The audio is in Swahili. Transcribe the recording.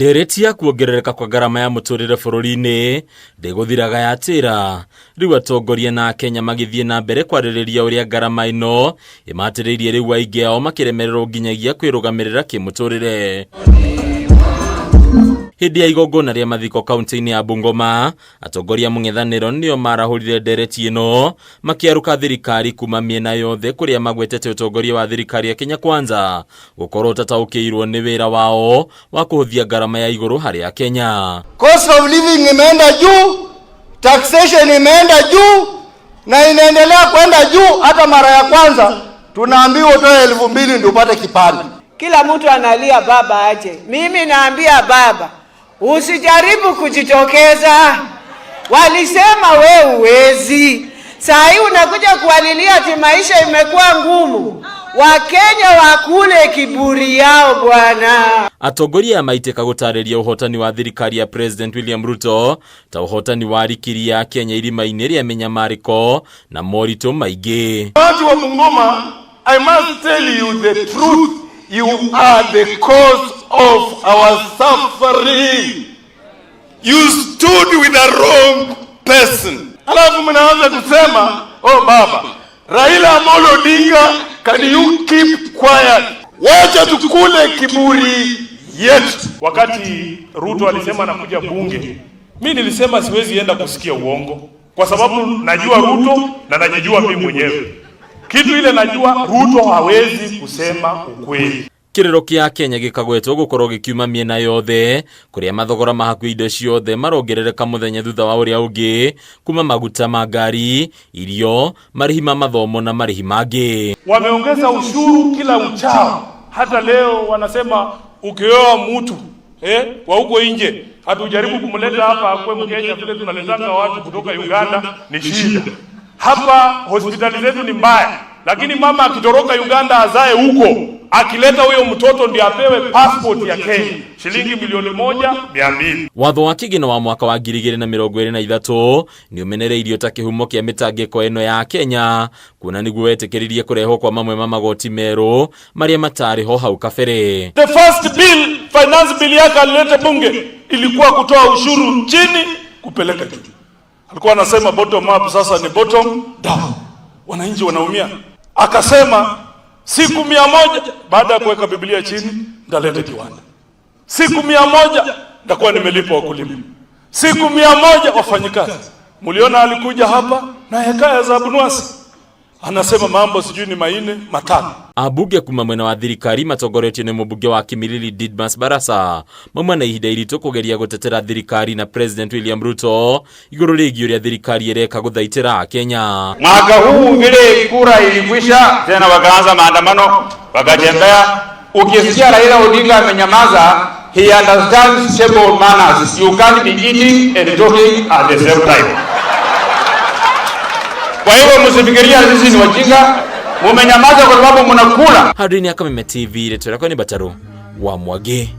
Ndereti ya kuongerereka kwa garama ya muturire bururi-ini ndiguthiraga yatira riu atongoria na Kenya magithie na mbere kwaririria uria garama ino imatiriirie riu aingi ao makiremererwo nginyagia kwirugamirira kimuturire. Hindi ya igongona ria mathiko kaunti-ini ya Bungoma, atongoria mung'ethaniro nio marahurire ndereti ino makiaruka thirikari kuma miena yothe kuria magwetete utongoria wa thirikari ya Kenya Kwanza gukorwo tataukiirwo ni wira wao wa kuhuthia garama ya iguru haria Kenya. Cost of living imeenda juu, taxation imeenda juu na inaendelea kwenda juu. Hata mara ya kwanza tunaambiwa utoe 2,000 ndio upate kipande. Kila mtu analia baba aje. Mimi naambia baba, usijaribu kujitokeza. Walisema we uwezi. Saa hii unakuja kualilia ati maisha imekuwa ngumu. Wakenya wakule kiburi yao bwana. Atongoria maiteka gutariria uhotani wa thirikari ya President William Ruto ta uhotani wa rikiri ya Kenya irima-ini ria menyamariko na morito maingi. Watu wa Bungoma, I must tell you the truth. You are the cause of our suffering. You stood with the wrong person. Alafu mnaanza kusema, oh baba, Raila Amolo Odinga, can you keep quiet? Wacha tukule kiburi yetu. Wakati Ruto alisema anakuja bunge, mimi nilisema siwezi enda kusikia uongo kwa sababu najua Ruto na najijua mimi mwenyewe. Kitu ile najua Ruto hawezi kusema ukweli. Kiriro kia Kenya gikagwetwo gukorwo gikiuma miena yothe kuria mathogora mahaku indo ciothe marongerereka muthenya thutha wa uria ungi kuma maguta ma ngari, irio, marihi ma mathomo na marihi mangi. Wameongeza ushuru kila uchao. Hata leo wanasema ukioa mtu wa huko nje hatujaribu kumleta hapa kwa Mkenya vile tunaletanga watu kutoka Uganda ni shida. Hapa hospitali zetu ni mbaya, lakini mama akitoroka Uganda azae huko, akileta huyo mtoto ndiye apewe passport ya Kenya, shilingi 1,200,000. Watho wa kigina wa mwaka wa 2023 ni umenereirio ta kihumo kia mitangiko eno ya Kenya kuna niguo wetekeririe kurehwo kwa mamwe ma magoti meru maria matari ho hau kabere. The first bill, finance bill yake alileta bunge ilikuwa kutoa ushuru chini kupeleka juu. Alikuwa anasema bottom up, sasa ni bottom down. Wananchi wanaumia. Akasema siku 100 baada ya kuweka Biblia chini ndaleta kiwanda. Siku 100 ndakuwa nimelipa wakulima. Siku 100 wafanyikazi. Muliona alikuja hapa na hekaya za Abunwasi. Anasema mambo sijui ni 4, 5. Abunge kuma mwena wa thirikari matongoretio ni mubunge wa Kimilili Didmas Barasa mamwe na ihinda iritu kugeria gutetera thirikari na President William Ruto iguru rigi uria thirikari ireka guthaitira Kenya. Mwaka huu vile kura ilikwisha tena wakaanza maandamano wakatembea. Ukisikia Raila Odinga amenyamaza, he understands table manners. You can't be eating and talking at the same time. Kwa hivyo msifikiria sisi ni wajinga, mumenyamaza kwa sababu mnakula. Hadrini ya Kameme TV, leto lako ni Bataru wa Mwage.